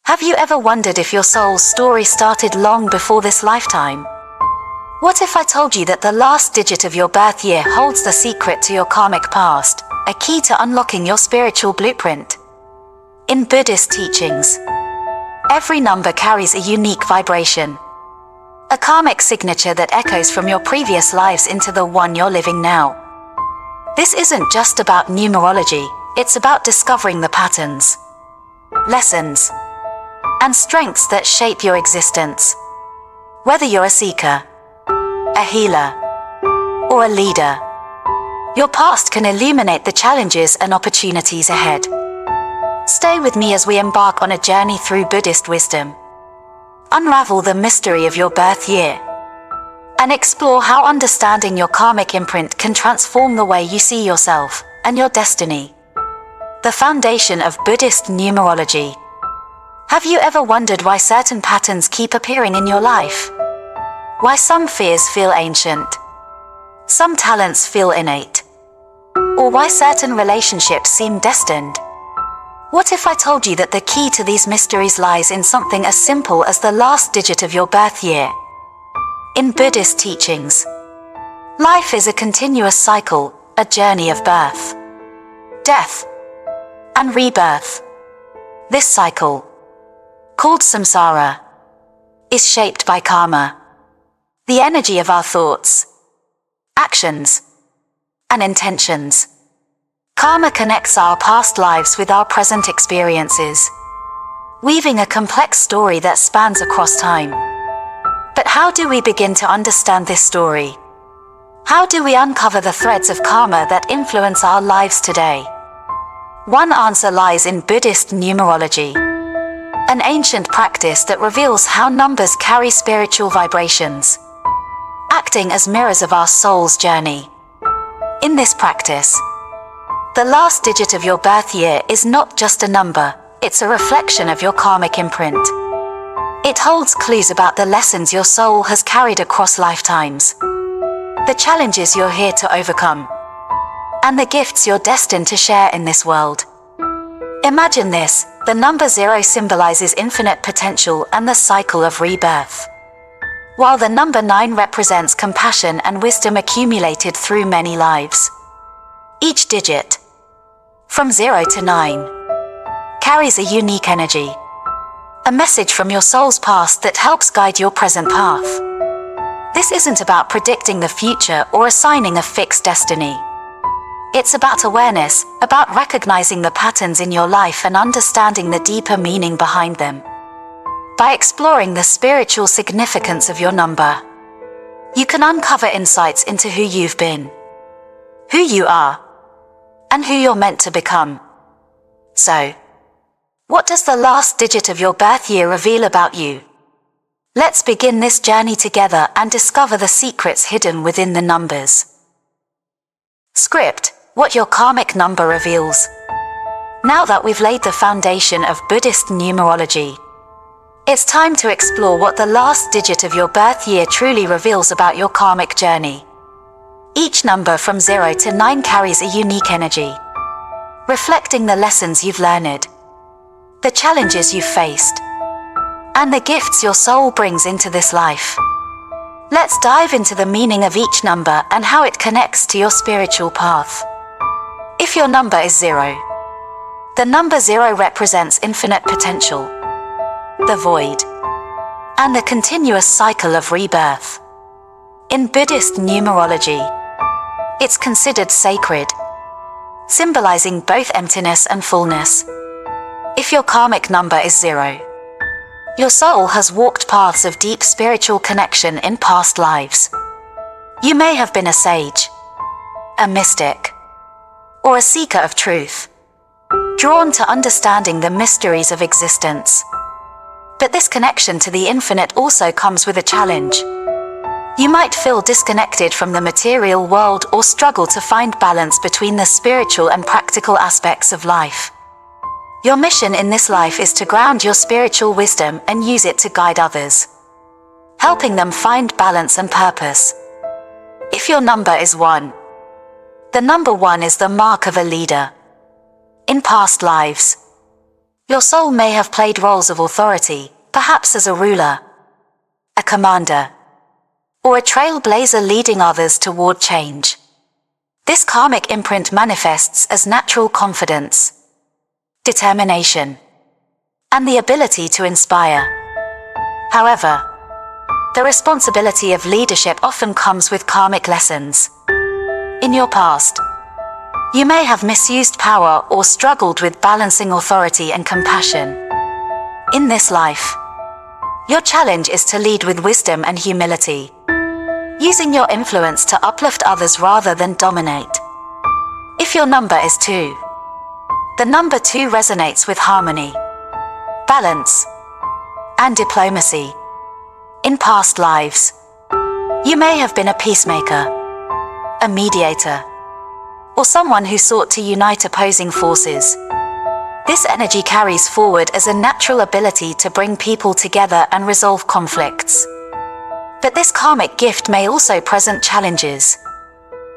Have you ever wondered if your soul's story started long before this lifetime? What if I told you that the last digit of your birth year holds the secret to your karmic past, a key to unlocking your spiritual blueprint? In Buddhist teachings, every number carries a unique vibration, a karmic signature that echoes from your previous lives into the one you're living now. This isn't just about numerology, it's about discovering the patterns, lessons, and strengths that shape your existence. Whether you're a seeker, a healer, or a leader, your past can illuminate the challenges and opportunities ahead. Stay with me as we embark on a journey through Buddhist wisdom. Unravel the mystery of your birth year, and explore how understanding your karmic imprint can transform the way you see yourself and your destiny. The foundation of Buddhist numerology. Have you ever wondered why certain patterns keep appearing in your life? Why some fears feel ancient, some talents feel innate, or why certain relationships seem destined? What if I told you that the key to these mysteries lies in something as simple as the last digit of your birth year? In Buddhist teachings, life is a continuous cycle, a journey of birth, death, and rebirth. This cycle, called samsara, is shaped by karma, the energy of our thoughts, actions, and intentions. Karma connects our past lives with our present experiences, weaving a complex story that spans across time. But how do we begin to understand this story? How do we uncover the threads of karma that influence our lives today? One answer lies in Buddhist numerology, an ancient practice that reveals how numbers carry spiritual vibrations, acting as mirrors of our soul's journey. In this practice, the last digit of your birth year is not just a number, it's a reflection of your karmic imprint. It holds clues about the lessons your soul has carried across lifetimes, the challenges you're here to overcome, and the gifts you're destined to share in this world. Imagine this, the number 0 symbolizes infinite potential and the cycle of rebirth, while the number 9 represents compassion and wisdom accumulated through many lives. Each digit, from 0 to 9, carries a unique energy, a message from your soul's past that helps guide your present path. This isn't about predicting the future or assigning a fixed destiny. It's about awareness, about recognizing the patterns in your life and understanding the deeper meaning behind them. By exploring the spiritual significance of your number, you can uncover insights into who you've been, who you are, and who you're meant to become. So, what does the last digit of your birth year reveal about you? Let's begin this journey together and discover the secrets hidden within the numbers. Script: what your karmic number reveals. Now that we've laid the foundation of Buddhist numerology, it's time to explore what the last digit of your birth year truly reveals about your karmic journey. Each number from 0 to 9 carries a unique energy, reflecting the lessons you've learned, the challenges you've faced, and the gifts your soul brings into this life. Let's dive into the meaning of each number and how it connects to your spiritual path. If your number is 0, the number 0 represents infinite potential, the void, and the continuous cycle of rebirth. In Buddhist numerology, it's considered sacred, symbolizing both emptiness and fullness. If your karmic number is 0, your soul has walked paths of deep spiritual connection in past lives. You may have been a sage, a mystic, or a seeker of truth, drawn to understanding the mysteries of existence. But this connection to the infinite also comes with a challenge. You might feel disconnected from the material world or struggle to find balance between the spiritual and practical aspects of life. Your mission in this life is to ground your spiritual wisdom and use it to guide others, helping them find balance and purpose. If your number is 1, the number 1 is the mark of a leader. In past lives, Your soul may have played roles of authority, perhaps as a ruler, a commander, or a trailblazer leading others toward change. This karmic imprint manifests as natural confidence, determination, and the ability to inspire. However, the responsibility of leadership often comes with karmic lessons. In your past, you may have misused power or struggled with balancing authority and compassion. In this life, your challenge is to lead with wisdom and humility, using your influence to uplift others rather than dominate. If your number is 2, the number 2 resonates with harmony, balance, and diplomacy. In past lives, you may have been a peacemaker, a mediator, or someone who sought to unite opposing forces. This energy carries forward as a natural ability to bring people together and resolve conflicts. But this karmic gift may also present challenges.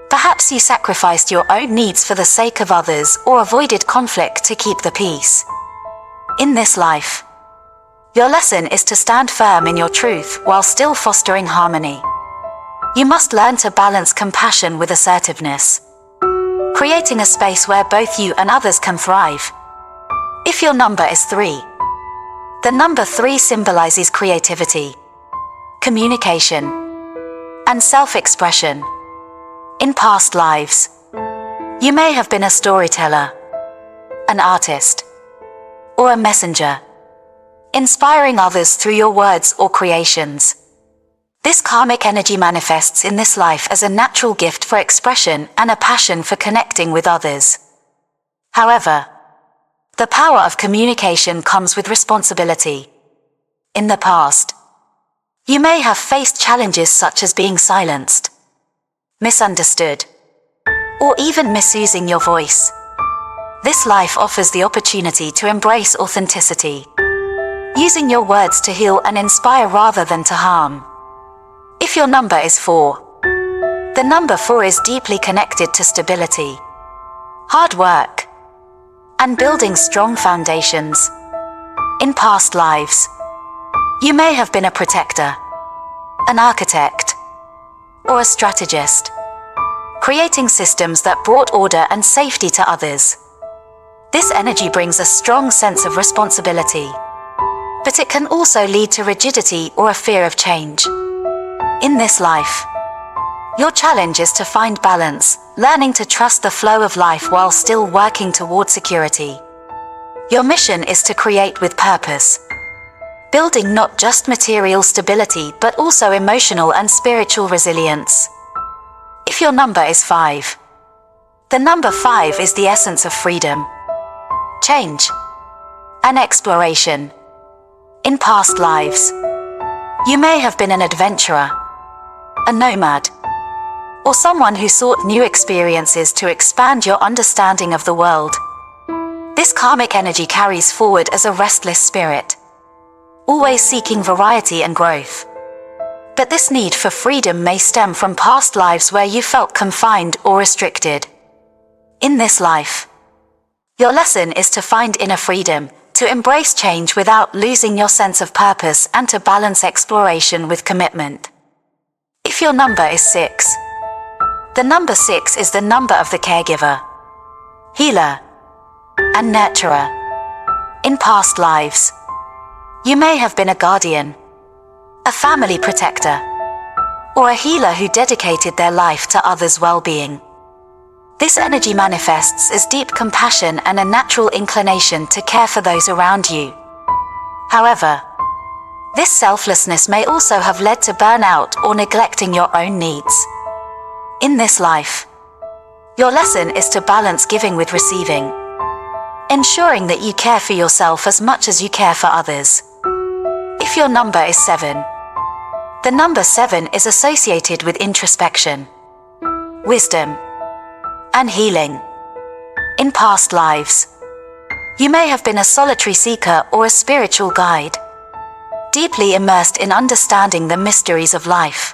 Perhaps you sacrificed your own needs for the sake of others or avoided conflict to keep the peace. In this life, your lesson is to stand firm in your truth while still fostering harmony. You must learn to balance compassion with assertiveness, creating a space where both you and others can thrive. If your number is 3, the number 3 symbolizes creativity, communication, and self-expression. In past lives, you may have been a storyteller, an artist, or a messenger, inspiring others through your words or creations. This karmic energy manifests in this life as a natural gift for expression and a passion for connecting with others. However, the power of communication comes with responsibility. In the past, you may have faced challenges such as being silenced, misunderstood, or even misusing your voice. This life offers the opportunity to embrace authenticity, using your words to heal and inspire rather than to harm. If your number is 4, the number 4 is deeply connected to stability, hard work, and building strong foundations. In past lives, you may have been a protector, an architect, or a strategist, creating systems that brought order and safety to others. This energy brings a strong sense of responsibility, but it can also lead to rigidity or a fear of change. In this life, your challenge is to find balance, learning to trust the flow of life while still working toward security. Your mission is to create with purpose, building not just material stability but also emotional and spiritual resilience. If your number is 5, the number 5 is the essence of freedom, change, and exploration. In past lives, you may have been an adventurer, a nomad, or someone who sought new experiences to expand your understanding of the world. This karmic energy carries forward as a restless spirit, always seeking variety and growth. But this need for freedom may stem from past lives where you felt confined or restricted. In this life, your lesson is to find inner freedom, to embrace change without losing your sense of purpose, and to balance exploration with commitment. If your number is 6, the number 6 is the number of the caregiver, healer, and nurturer. In past lives, you may have been a guardian, a family protector, or a healer who dedicated their life to others' well-being. This energy manifests as deep compassion and a natural inclination to care for those around you. However, this selflessness may also have led to burnout or neglecting your own needs. In this life, your lesson is to balance giving with receiving, ensuring that you care for yourself as much as you care for others. If your number is 7, the number 7 is associated with introspection, wisdom, and healing. In past lives, you may have been a solitary seeker or a spiritual guide, deeply immersed in understanding the mysteries of life.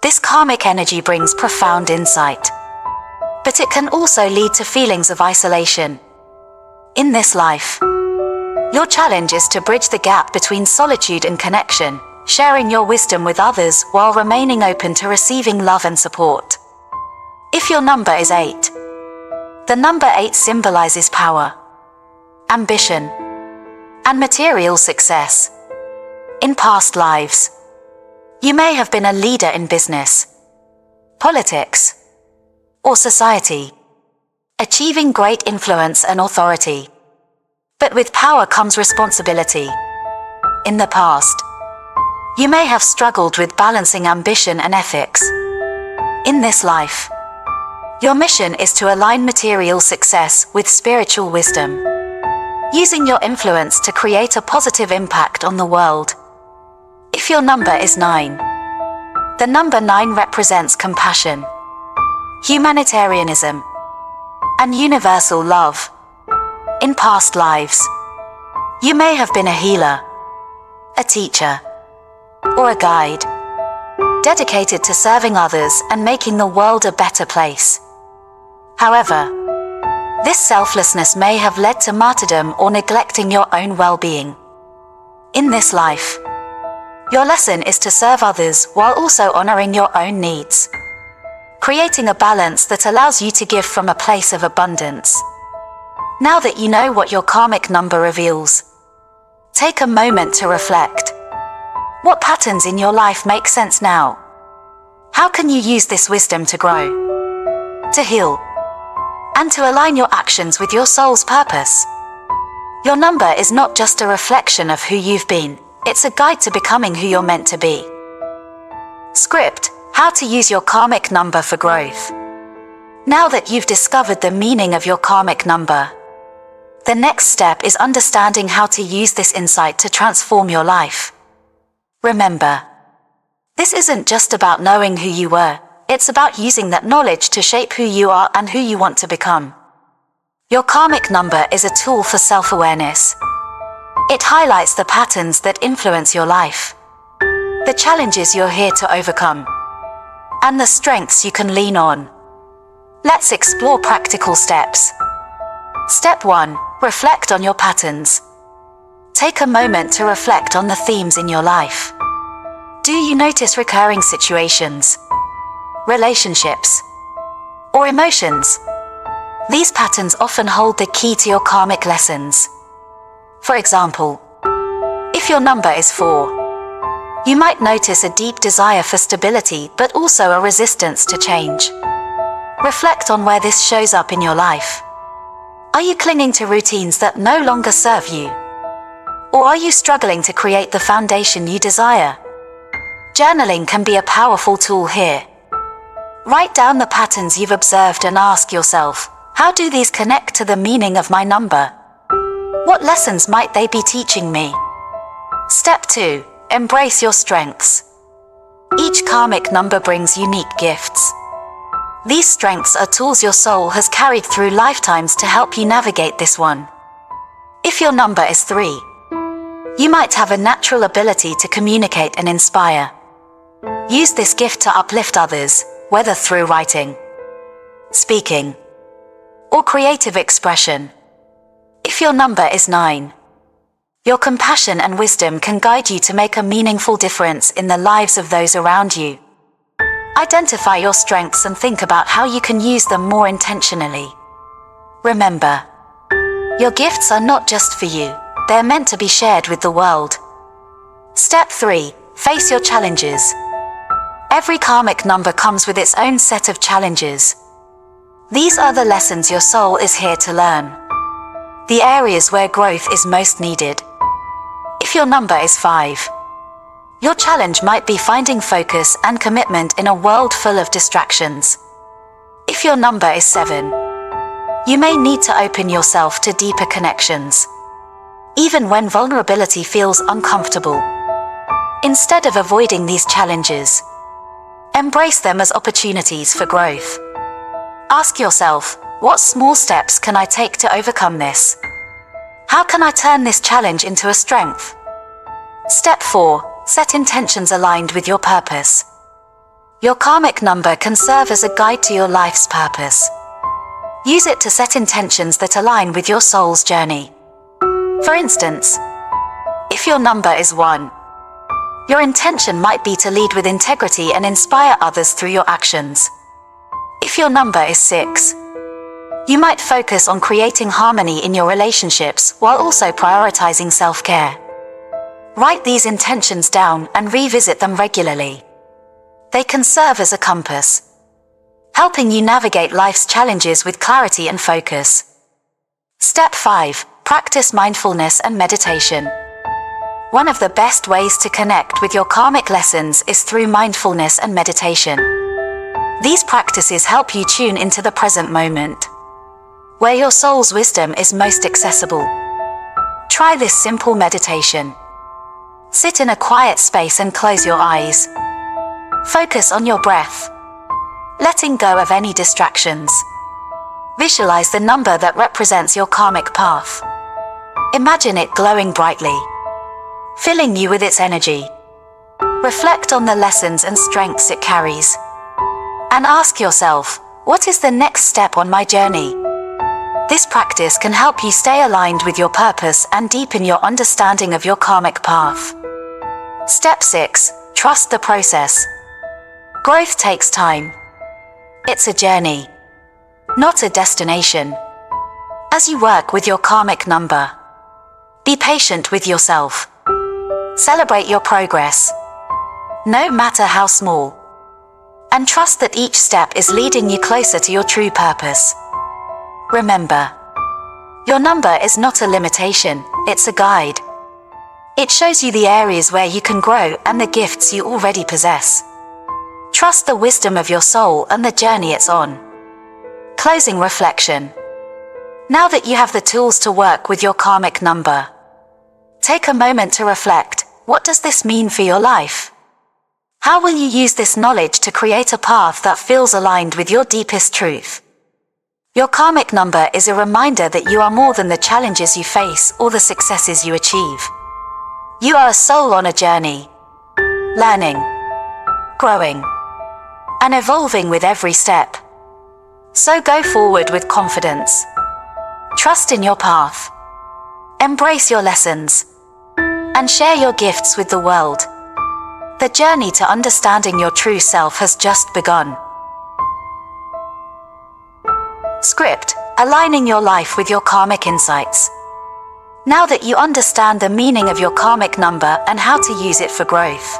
This karmic energy brings profound insight, but it can also lead to feelings of isolation. In this life, Your challenge is to bridge the gap between solitude and connection, sharing your wisdom with others while remaining open to receiving love and support. If your number is 8, the number 8 symbolizes power, ambition, and material success. In past lives, you may have been a leader in business, politics, or society, achieving great influence and authority. But with power comes responsibility. In the past, you may have struggled with balancing ambition and ethics. In this life, your mission is to align material success with spiritual wisdom, using your influence to create a positive impact on the world. If your number is 9, the number 9 represents compassion, humanitarianism, and universal love. In past lives, you may have been a healer, a teacher, or a guide, dedicated to serving others and making the world a better place. However, this selflessness may have led to martyrdom or neglecting your own well-being. In this life, your lesson is to serve others while also honoring your own needs, creating a balance that allows you to give from a place of abundance. Now that you know what your karmic number reveals, take a moment to reflect. What patterns in your life make sense now? How can you use this wisdom to grow, to heal, and to align your actions with your soul's purpose? Your number is not just a reflection of who you've been, it's a guide to becoming who you're meant to be. Script: how to use your karmic number for growth. Now that you've discovered the meaning of your karmic number, the next step is understanding how to use this insight to transform your life. Remember, this isn't just about knowing who you were, it's about using that knowledge to shape who you are and who you want to become. Your karmic number is a tool for self-awareness. It highlights the patterns that influence your life, the challenges you're here to overcome, and the strengths you can lean on. Let's explore practical steps. Step 1. Reflect on your patterns. Take a moment to reflect on the themes in your life. Do you notice recurring situations, relationships, or emotions? These patterns often hold the key to your karmic lessons. For example, if your number is 4, you might notice a deep desire for stability but also a resistance to change. Reflect on where this shows up in your life. Are you clinging to routines that no longer serve you? Or are you struggling to create the foundation you desire? Journaling can be a powerful tool here. Write down the patterns you've observed and ask yourself, how do these connect to the meaning of my number? What lessons might they be teaching me? Step 2. Embrace your strengths. Each karmic number brings unique gifts. These strengths are tools your soul has carried through lifetimes to help you navigate this one. If your number is 3, you might have a natural ability to communicate and inspire. Use this gift to uplift others, whether through writing, speaking, or creative expression. If your number is 9, your compassion and wisdom can guide you to make a meaningful difference in the lives of those around you. Identify your strengths and think about how you can use them more intentionally. Remember, your gifts are not just for you, they're meant to be shared with the world. Step 3. Face your challenges. Every karmic number comes with its own set of challenges. These are the lessons your soul is here to learn, the areas where growth is most needed. If your number is 5, your challenge might be finding focus and commitment in a world full of distractions. If your number is 7, you may need to open yourself to deeper connections, even when vulnerability feels uncomfortable. Instead of avoiding these challenges, embrace them as opportunities for growth. Ask yourself, what small steps can I take to overcome this? How can I turn this challenge into a strength? Step 4. Set intentions aligned with your purpose. Your karmic number can serve as a guide to your life's purpose. Use it to set intentions that align with your soul's journey. For instance, if your number is 1, your intention might be to lead with integrity and inspire others through your actions. If your number is 6, you might focus on creating harmony in your relationships while also prioritizing self-care. Write these intentions down and revisit them regularly. They can serve as a compass, helping you navigate life's challenges with clarity and focus. Step 5. Practice mindfulness and meditation. One of the best ways to connect with your karmic lessons is through mindfulness and meditation. These practices help you tune into the present moment, where your soul's wisdom is most accessible. Try this simple meditation. Sit in a quiet space and close your eyes. Focus on your breath, letting go of any distractions. Visualize the number that represents your karmic path. Imagine it glowing brightly, filling you with its energy. Reflect on the lessons and strengths it carries, and ask yourself, what is the next step on my journey? This practice can help you stay aligned with your purpose and deepen your understanding of your karmic path. Step 6. Trust the process. Growth takes time. It's a journey, not a destination. As you work with your karmic number, be patient with yourself. Celebrate your progress, no matter how small, and trust that each step is leading you closer to your true purpose. Remember, your number is not a limitation, it's a guide. It shows you the areas where you can grow and the gifts you already possess. Trust the wisdom of your soul and the journey it's on. Closing reflection. Now that you have the tools to work with your karmic number, take a moment to reflect. What does this mean for your life? How will you use this knowledge to create a path that feels aligned with your deepest truth? Your karmic number is a reminder that you are more than the challenges you face or the successes you achieve. You are a soul on a journey, learning, growing, and evolving with every step. So go forward with confidence. Trust in your path. Embrace your lessons, and share your gifts with the world. The journey to understanding your true self has just begun. Script: aligning your life with your karmic insights. Now that you understand the meaning of your karmic number and how to use it for growth,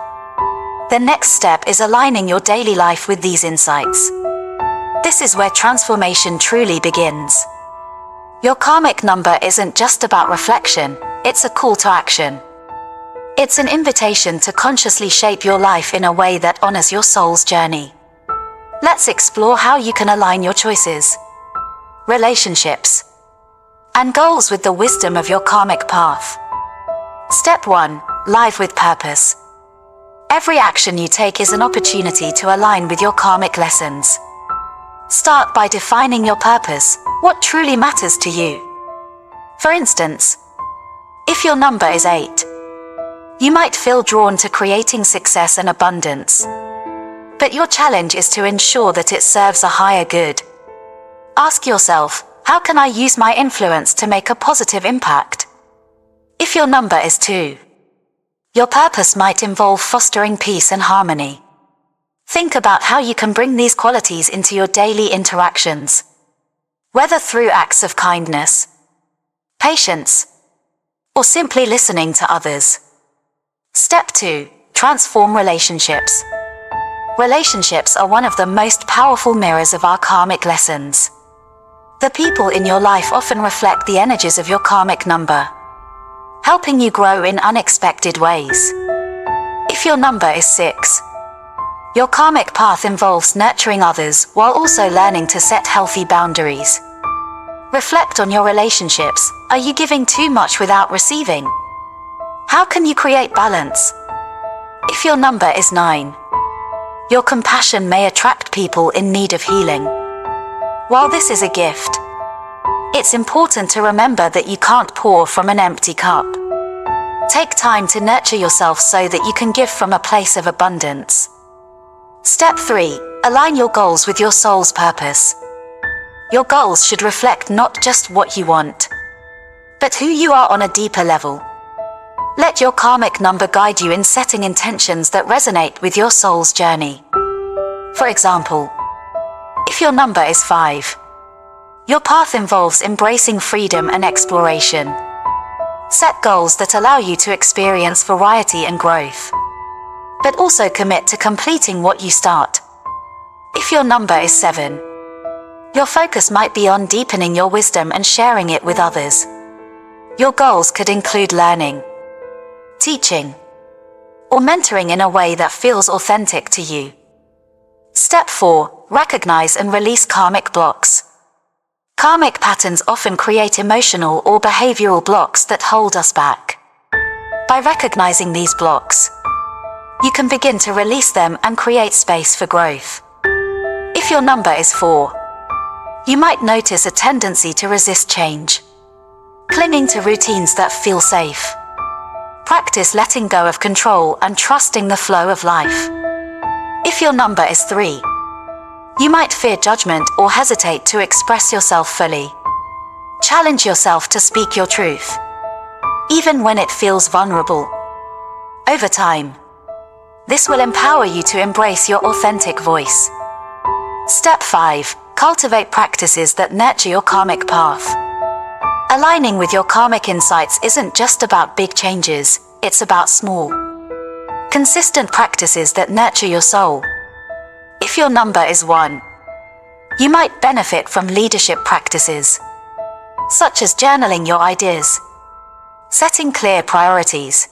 the next step is aligning your daily life with these insights. This is where transformation truly begins. Your karmic number isn't just about reflection, it's a call to action. It's an invitation to consciously shape your life in a way that honors your soul's journey. Let's explore how you can align your choices, relationships, and goals with the wisdom of your karmic path. Step 1. Live with purpose. Every action you take is an opportunity to align with your karmic lessons. Start by defining your purpose, what truly matters to you. For instance, if your number is 8, you might feel drawn to creating success and abundance. But your challenge is to ensure that it serves a higher good. Ask yourself, how can I use my influence to make a positive impact? If your number is 2, your purpose might involve fostering peace and harmony. Think about how you can bring these qualities into your daily interactions, whether through acts of kindness, patience, or simply listening to others. Step 2. Transform relationships. Relationships are one of the most powerful mirrors of our karmic lessons. The people in your life often reflect the energies of your karmic number, helping you grow in unexpected ways. If your number is 6, your karmic path involves nurturing others while also learning to set healthy boundaries. Reflect on your relationships. Are you giving too much without receiving? How can you create balance? If your number is 9, your compassion may attract people in need of healing. While this is a gift, it's important to remember that you can't pour from an empty cup. Take time to nurture yourself so that you can give from a place of abundance. Step 3. Align your goals with your soul's purpose. Your goals should reflect not just what you want, but who you are on a deeper level. Let your karmic number guide you in setting intentions that resonate with your soul's journey. For example, if your number is 5, your path involves embracing freedom and exploration. Set goals that allow you to experience variety and growth, but also commit to completing what you start. If your number is 7, your focus might be on deepening your wisdom and sharing it with others. Your goals could include learning, teaching, or mentoring in a way that feels authentic to you. Step 4. Recognize and release karmic blocks. Karmic patterns often create emotional or behavioral blocks that hold us back. By recognizing these blocks, you can begin to release them and create space for growth. If your number is 4, you might notice a tendency to resist change, clinging to routines that feel safe. Practice letting go of control and trusting the flow of life. If your number is 3, you might fear judgment or hesitate to express yourself fully. Challenge yourself to speak your truth, even when it feels vulnerable. Over time, this will empower you to embrace your authentic voice. Step 5. Cultivate practices that nurture your karmic path. Aligning with your karmic insights isn't just about big changes, it's about small, consistent practices that nurture your soul. If your number is 1, you might benefit from leadership practices, such as journaling your ideas, setting clear priorities,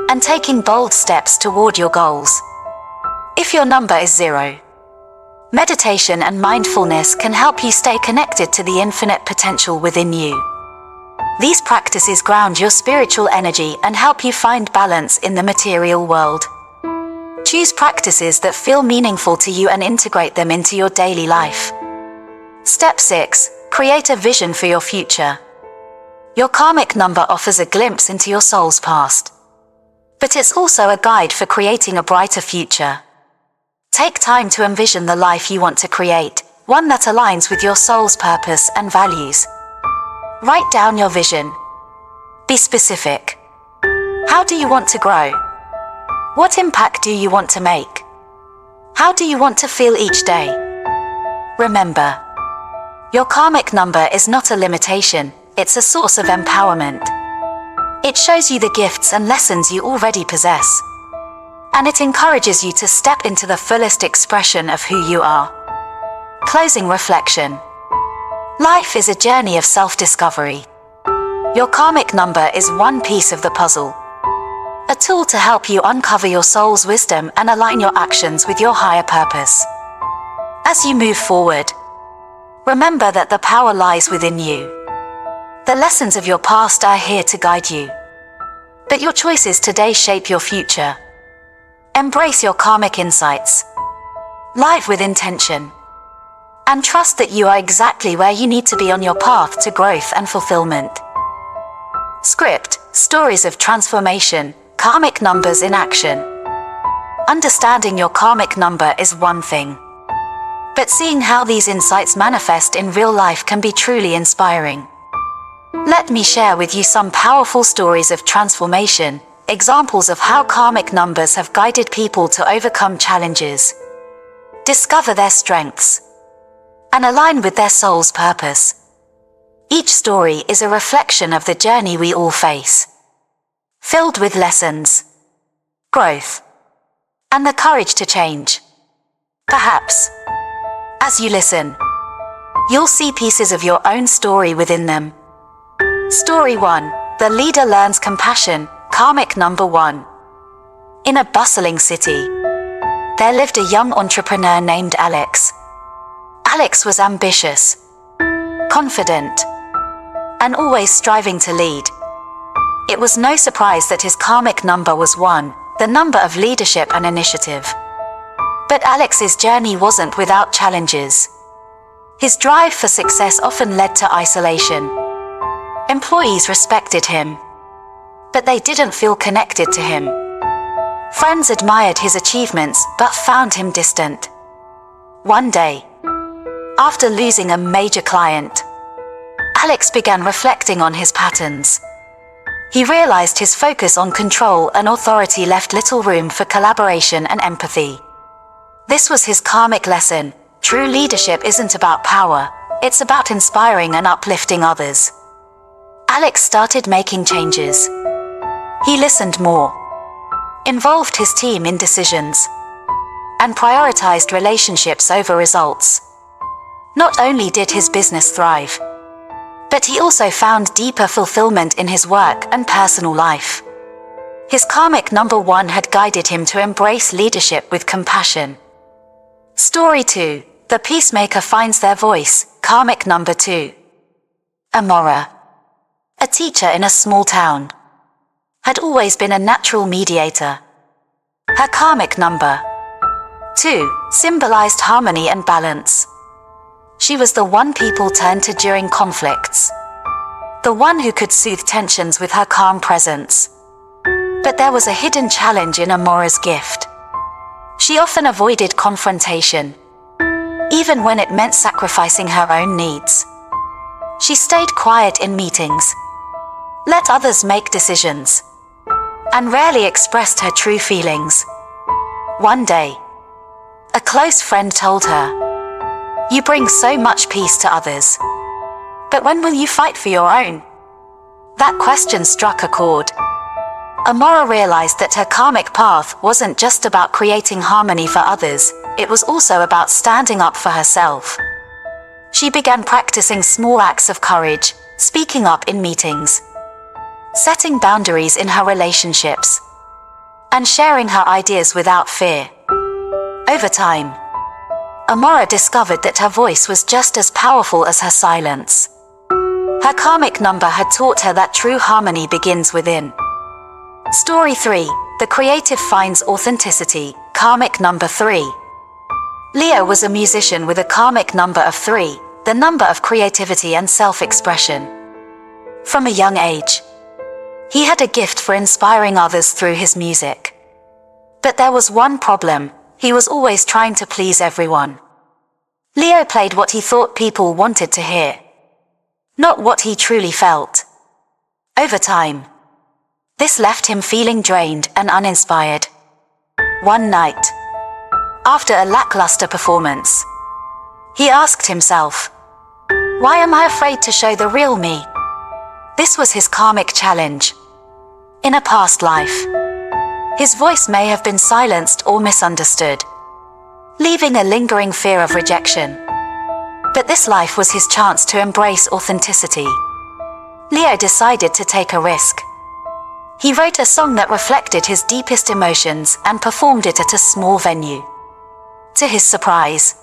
and taking bold steps toward your goals. If your number is 0, meditation and mindfulness can help you stay connected to the infinite potential within you. These practices ground your spiritual energy and help you find balance in the material world. Choose practices that feel meaningful to you and integrate them into your daily life. Step 6. Create a vision for your future. Your karmic number offers a glimpse into your soul's past, but it's also a guide for creating a brighter future. Take time to envision the life you want to create, one that aligns with your soul's purpose and values. Write down your vision. Be specific. How do you want to grow? What impact do you want to make? How do you want to feel each day? Remember, your karmic number is not a limitation, it's a source of empowerment. It shows you the gifts and lessons you already possess, and it encourages you to step into the fullest expression of who you are. Closing reflection. Life is a journey of self-discovery. Your karmic number is one piece of the puzzle, a tool to help you uncover your soul's wisdom and align your actions with your higher purpose. As you move forward, remember that the power lies within you. The lessons of your past are here to guide you, but your choices today shape your future. Embrace your karmic insights, live with intention, and trust that you are exactly where you need to be on your path to growth and fulfillment. Script: Stories of Transformation, Karmic Numbers in Action. Understanding your karmic number is one thing, but seeing how these insights manifest in real life can be truly inspiring. Let me share with you some powerful stories of transformation, examples of how karmic numbers have guided people to overcome challenges, discover their strengths, and align with their soul's purpose. Each story is a reflection of the journey we all face, filled with lessons, growth, and the courage to change. Perhaps, as you listen, you'll see pieces of your own story within them. Story 1. The Leader Learns Compassion, Karmic Number 1. In a bustling city, there lived a young entrepreneur named Alex. Alex was ambitious, confident, and always striving to lead. It was no surprise that his karmic number was 1, the number of leadership and initiative. But Alex's journey wasn't without challenges. His drive for success often led to isolation. Employees respected him, but they didn't feel connected to him. Friends admired his achievements but found him distant. One day, after losing a major client, Alex began reflecting on his patterns. He realized his focus on control and authority left little room for collaboration and empathy. This was his karmic lesson. True leadership isn't about power, it's about inspiring and uplifting others. Alex started making changes. He listened more, involved his team in decisions, and prioritized relationships over results. Not only did his business thrive, but he also found deeper fulfillment in his work and personal life. His karmic number 1 had guided him to embrace leadership with compassion. Story 2. The Peacemaker Finds Their Voice, karmic number 2. Amora, a teacher in a small town, had always been a natural mediator. Her karmic number 2 symbolized harmony and balance. She was the one people turned to during conflicts, the one who could soothe tensions with her calm presence. But there was a hidden challenge in Amora's gift. She often avoided confrontation, even when it meant sacrificing her own needs. She stayed quiet in meetings, let others make decisions, and rarely expressed her true feelings. One day, a close friend told her, "You bring so much peace to others, but when will you fight for your own?" That question struck a chord. Amora realized that her karmic path wasn't just about creating harmony for others, it was also about standing up for herself. She began practicing small acts of courage, speaking up in meetings, setting boundaries in her relationships, and sharing her ideas without fear. Over time, Amora discovered that her voice was just as powerful as her silence. Her karmic number had taught her that true harmony begins within. Story 3. The Creative Finds Authenticity, karmic number 3. Leo was a musician with a karmic number of 3, the number of creativity and self-expression. From a young age, he had a gift for inspiring others through his music. But there was one problem: he was always trying to please everyone. Leo played what he thought people wanted to hear, not what he truly felt. Over time, this left him feeling drained and uninspired. One night, after a lackluster performance, he asked himself, "Why am I afraid to show the real me?" This was his karmic challenge. In a past life, his voice may have been silenced or misunderstood, leaving a lingering fear of rejection. But this life was his chance to embrace authenticity. Leo decided to take a risk. He wrote a song that reflected his deepest emotions and performed it at a small venue. To his surprise,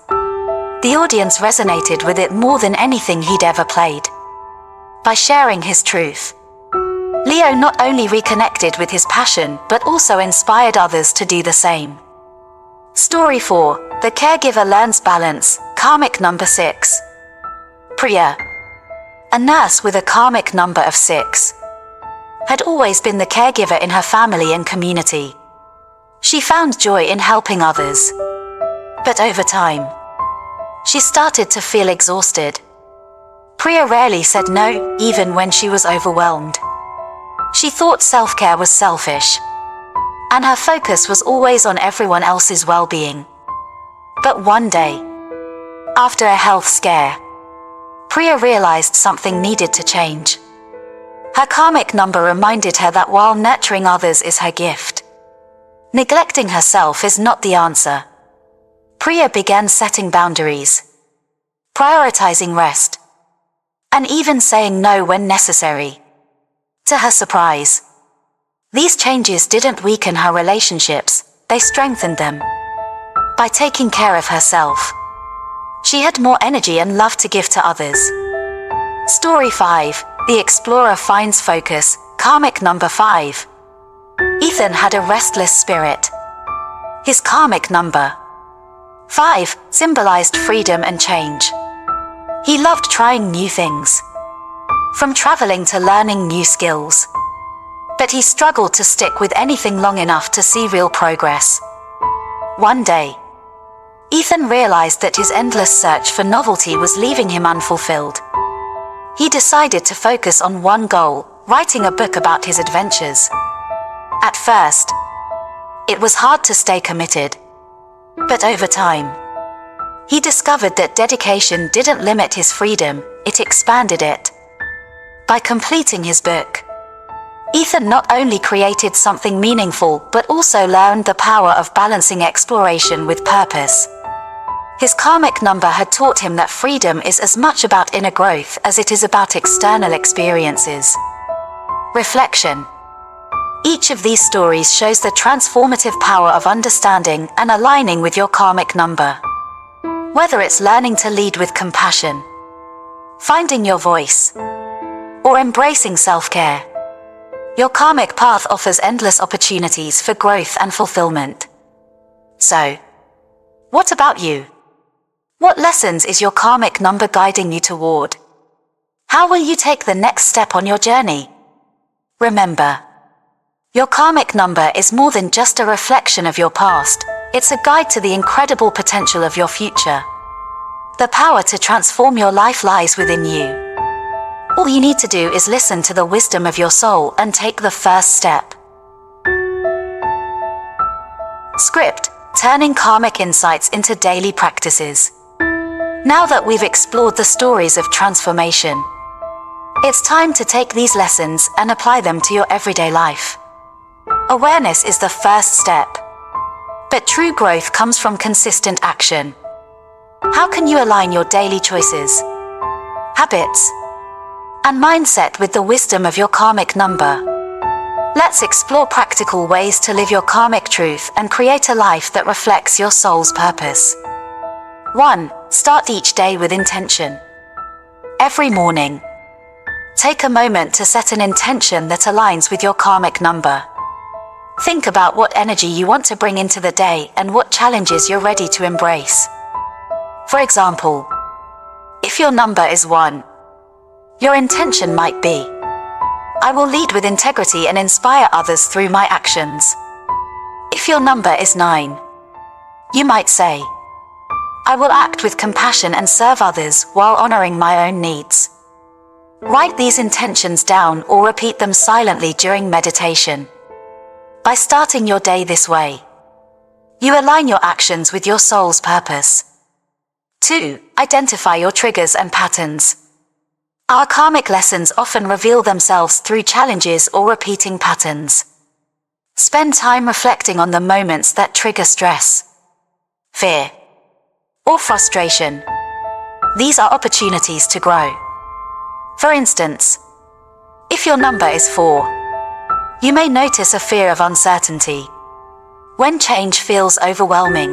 the audience resonated with it more than anything he'd ever played. By sharing his truth, Leo not only reconnected with his passion but also inspired others to do the same. Story 4. The Caregiver Learns Balance, karmic number 6. Priya, a nurse with a karmic number of 6, had always been the caregiver in her family and community. She found joy in helping others. But over time, she started to feel exhausted. Priya rarely said no, even when she was overwhelmed. She thought self-care was selfish, and her focus was always on everyone else's well-being. But one day, after a health scare, Priya realized something needed to change. Her karmic number reminded her that while nurturing others is her gift, neglecting herself is not the answer. Priya began setting boundaries, prioritizing rest, and even saying no when necessary. To her surprise, these changes didn't weaken her relationships, they strengthened them. By taking care of herself, she had more energy and love to give to others. Story 5. The Explorer Finds Focus, karmic number 5. Ethan had a restless spirit. His karmic number 5 symbolized freedom and change. He loved trying new things, from traveling to learning new skills. But he struggled to stick with anything long enough to see real progress. One day, Ethan realized that his endless search for novelty was leaving him unfulfilled. He decided to focus on one goal, writing a book about his adventures. At first, it was hard to stay committed. But over time, he discovered that dedication didn't limit his freedom, it expanded it. By completing his book, Ethan not only created something meaningful but also learned the power of balancing exploration with purpose. His karmic number had taught him that freedom is as much about inner growth as it is about external experiences. Reflection. Each of these stories shows the transformative power of understanding and aligning with your karmic number. Whether it's learning to lead with compassion, finding your voice, or embracing self-care, your karmic path offers endless opportunities for growth and fulfillment. So, what about you? What lessons is your karmic number guiding you toward? How will you take the next step on your journey? Remember, your karmic number is more than just a reflection of your past, it's a guide to the incredible potential of your future. The power to transform your life lies within you. All you need to do is listen to the wisdom of your soul and take the first step. Script: turning karmic insights into daily practices. Now that we've explored the stories of transformation, it's time to take these lessons and apply them to your everyday life. Awareness is the first step, but true growth comes from consistent action. How can you align your daily choices, habits, and mindset with the wisdom of your karmic number? Let's explore practical ways to live your karmic truth and create a life that reflects your soul's purpose. 1. Start each day with intention. Every morning, take a moment to set an intention that aligns with your karmic number. Think about what energy you want to bring into the day and what challenges you're ready to embrace. For example, if your number is 1, your intention might be, I will lead with integrity and inspire others through my actions. If your number is 9, you might say, I will act with compassion and serve others while honoring my own needs. Write these intentions down or repeat them silently during meditation. By starting your day this way, you align your actions with your soul's purpose. 2. Identify your triggers and patterns. Our karmic lessons often reveal themselves through challenges or repeating patterns. Spend time reflecting on the moments that trigger stress, fear, or frustration. These are opportunities to grow. For instance, if your number is 4, you may notice a fear of uncertainty. When change feels overwhelming,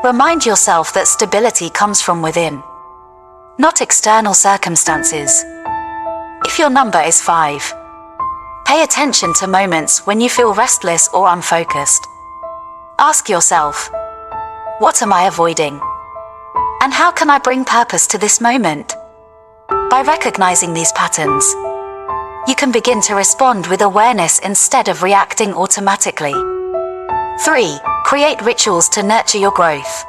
remind yourself that stability comes from within, not external circumstances. If your number is 5, pay attention to moments when you feel restless or unfocused. Ask yourself, what am I avoiding? And how can I bring purpose to this moment? By recognizing these patterns, you can begin to respond with awareness instead of reacting automatically. 3. Create rituals to nurture your growth.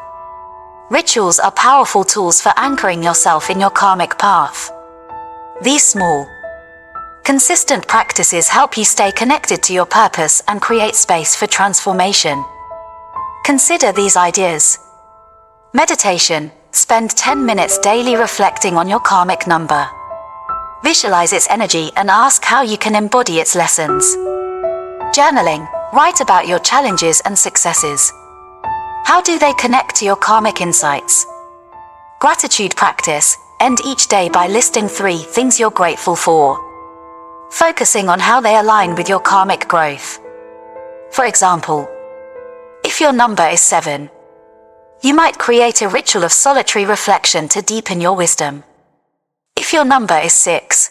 Rituals are powerful tools for anchoring yourself in your karmic path. These small, consistent practices help you stay connected to your purpose and create space for transformation. Consider these ideas. Meditation. Spend 10 minutes daily reflecting on your karmic number. Visualize its energy and ask how you can embody its lessons. Journaling. Write about your challenges and successes. How do they connect to your karmic insights? Gratitude practice. End each day by listing 3 things you're grateful for, focusing on how they align with your karmic growth. For example, if your number is 7, you might create a ritual of solitary reflection to deepen your wisdom. If your number is 6,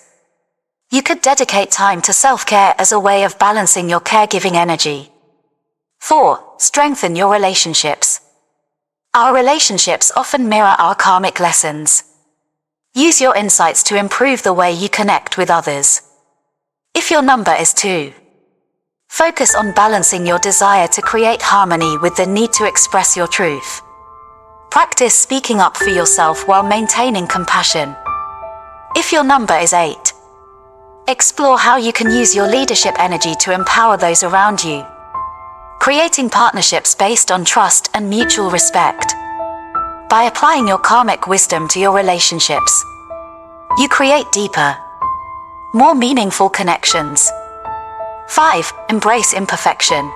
you could dedicate time to self-care as a way of balancing your caregiving energy. 4. Strengthen your relationships. Our relationships often mirror our karmic lessons. Use your insights to improve the way you connect with others. If your number is 2, focus on balancing your desire to create harmony with the need to express your truth. Practice speaking up for yourself while maintaining compassion. If your number is 8, explore how you can use your leadership energy to empower those around you, creating partnerships based on trust and mutual respect. By applying your karmic wisdom to your relationships, you create deeper, more meaningful connections. 5. Embrace imperfection.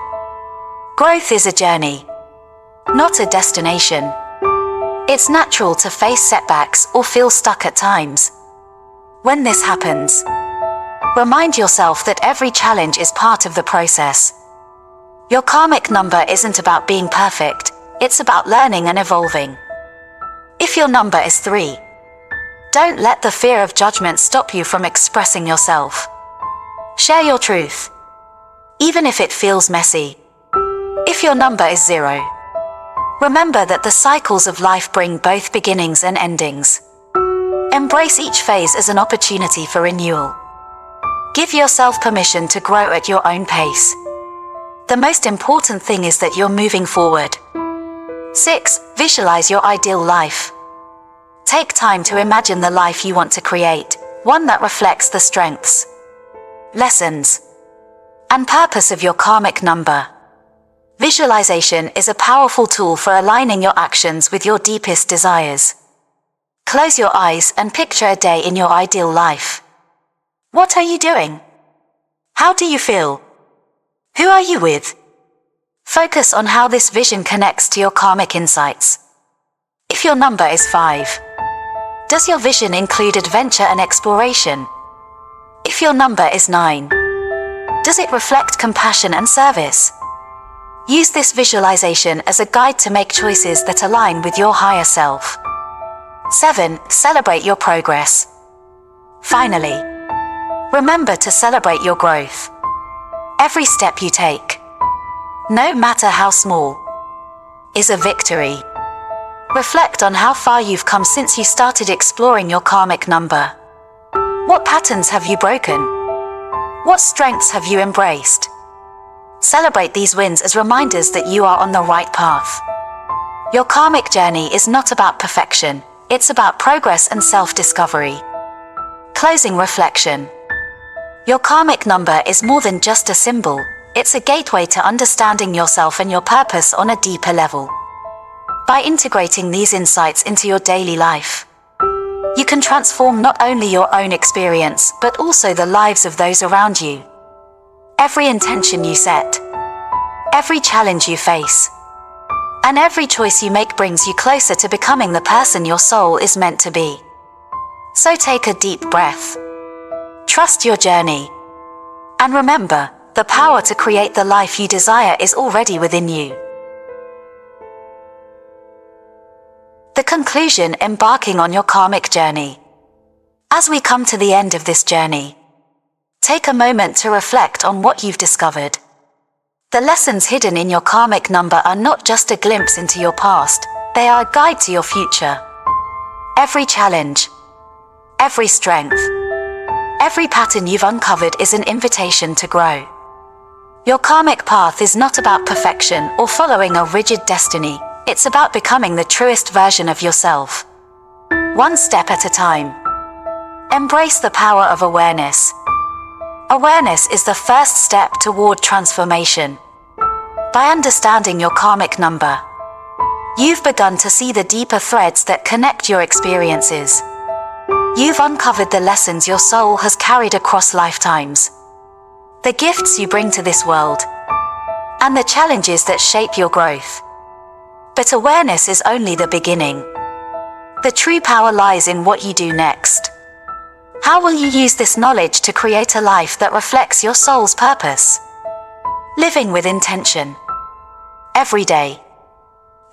Growth is a journey, not a destination. It's natural to face setbacks or feel stuck at times. When this happens, remind yourself that every challenge is part of the process. Your karmic number isn't about being perfect, it's about learning and evolving. If your number is 3, don't let the fear of judgment stop you from expressing yourself. Share your truth, even if it feels messy. If your number is 0, remember that the cycles of life bring both beginnings and endings. Embrace each phase as an opportunity for renewal. Give yourself permission to grow at your own pace. The most important thing is that you're moving forward. 6. Visualize your ideal life. Take time to imagine the life you want to create, one that reflects the strengths, lessons, and purpose of your karmic number. Visualization is a powerful tool for aligning your actions with your deepest desires. Close your eyes and picture a day in your ideal life. What are you doing? How do you feel? Who are you with? Focus on how this vision connects to your karmic insights. If your number is 5, does your vision include adventure and exploration? If your number is 9, does it reflect compassion and service? Use this visualization as a guide to make choices that align with your higher self. 7. Celebrate your progress. Finally, remember to celebrate your growth. Every step you take, no matter how small, is a victory. Reflect on how far you've come since you started exploring your karmic number. What patterns have you broken? What strengths have you embraced? Celebrate these wins as reminders that you are on the right path. Your karmic journey is not about perfection, it's about progress and self-discovery. Closing reflection. Your karmic number is more than just a symbol, it's a gateway to understanding yourself and your purpose on a deeper level. By integrating these insights into your daily life, you can transform not only your own experience, but also the lives of those around you. Every intention you set, every challenge you face, and every choice you make brings you closer to becoming the person your soul is meant to be. So take a deep breath, trust your journey, and remember, the power to create the life you desire is already within you. The conclusion: embarking on your karmic journey. As we come to the end of this journey, take a moment to reflect on what you've discovered. The lessons hidden in your karmic number are not just a glimpse into your past, they are a guide to your future. Every challenge, every strength, every pattern you've uncovered is an invitation to grow. Your karmic path is not about perfection or following a rigid destiny, it's about becoming the truest version of yourself, one step at a time. Embrace the power of awareness. Awareness is the first step toward transformation. By understanding your karmic number, you've begun to see the deeper threads that connect your experiences. You've uncovered the lessons your soul has carried across lifetimes, the gifts you bring to this world, and the challenges that shape your growth. But awareness is only the beginning. The true power lies in what you do next. How will you use this knowledge to create a life that reflects your soul's purpose? Living with intention. Every day,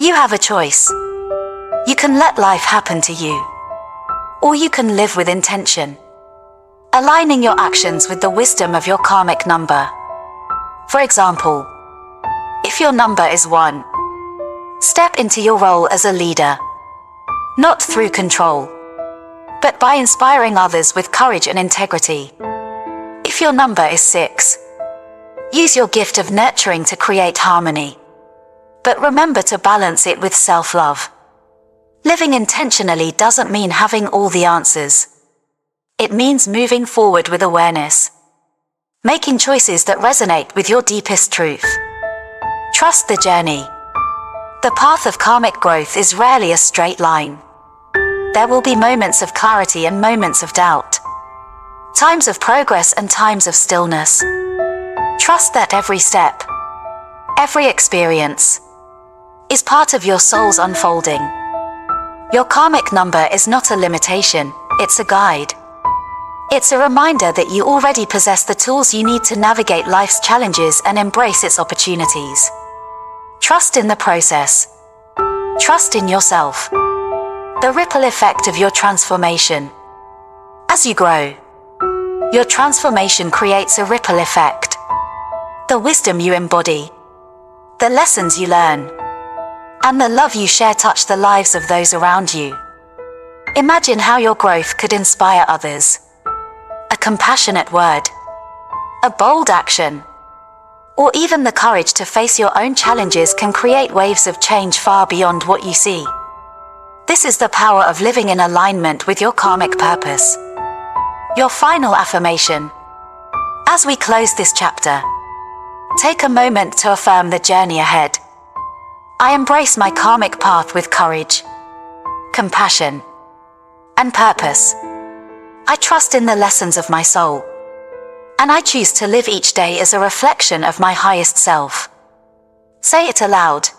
you have a choice. You can let life happen to you, or you can live with intention, aligning your actions with the wisdom of your karmic number. For example, if your number is 1, step into your role as a leader, not through control, but by inspiring others with courage and integrity. If your number is 6, use your gift of nurturing to create harmony, but remember to balance it with self-love. Living intentionally doesn't mean having all the answers. It means moving forward with awareness, making choices that resonate with your deepest truth. Trust the journey. The path of karmic growth is rarely a straight line. There will be moments of clarity and moments of doubt, times of progress and times of stillness. Trust that every step, every experience, is part of your soul's unfolding. Your karmic number is not a limitation, it's a guide. It's a reminder that you already possess the tools you need to navigate life's challenges and embrace its opportunities. Trust in the process. Trust in yourself. The ripple effect of your transformation. As you grow, your transformation creates a ripple effect. The wisdom you embody, the lessons you learn, and the love you share touch the lives of those around you. Imagine how your growth could inspire others. A compassionate word, a bold action, or even the courage to face your own challenges can create waves of change far beyond what you see. This is the power of living in alignment with your karmic purpose. Your final affirmation. As we close this chapter, take a moment to affirm the journey ahead. I embrace my karmic path with courage, compassion, and purpose. I trust in the lessons of my soul, and I choose to live each day as a reflection of my highest self. Say it aloud.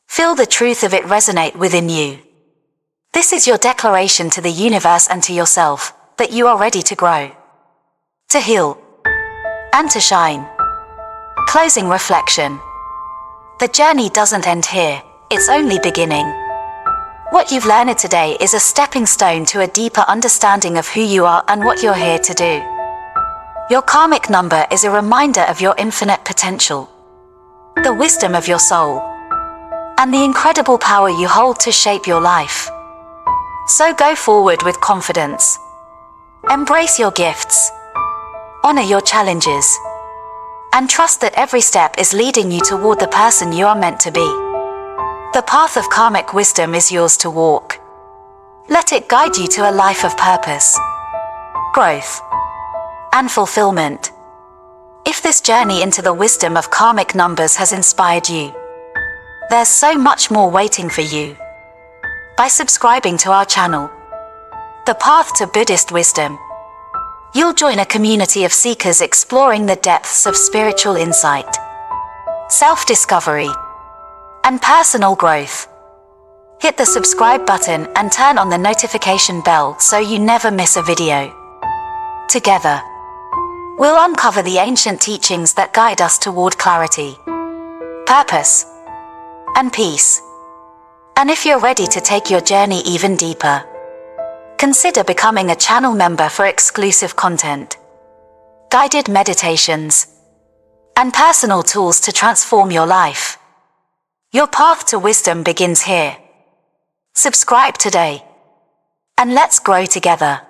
Feel the truth of it resonate within you. This is your declaration to the universe and to yourself, that you are ready to grow, to heal, and to shine. Closing reflection. The journey doesn't end here, it's only beginning. What you've learned today is a stepping stone to a deeper understanding of who you are and what you're here to do. Your karmic number is a reminder of your infinite potential, the wisdom of your soul, and the incredible power you hold to shape your life. So go forward with confidence. Embrace your gifts, honor your challenges, and trust that every step is leading you toward the person you are meant to be. The path of karmic wisdom is yours to walk. Let it guide you to a life of purpose, growth, and fulfillment. If this journey into the wisdom of karmic numbers has inspired you, there's so much more waiting for you. By subscribing to our channel, The Path to Buddhist Wisdom, you'll join a community of seekers exploring the depths of spiritual insight, self-discovery, and personal growth. Hit the subscribe button and turn on the notification bell so you never miss a video. Together, we'll uncover the ancient teachings that guide us toward clarity, purpose, and peace. And if you're ready to take your journey even deeper, consider becoming a channel member for exclusive content, guided meditations, and personal tools to transform your life. Your path to wisdom begins here. Subscribe today, and let's grow together.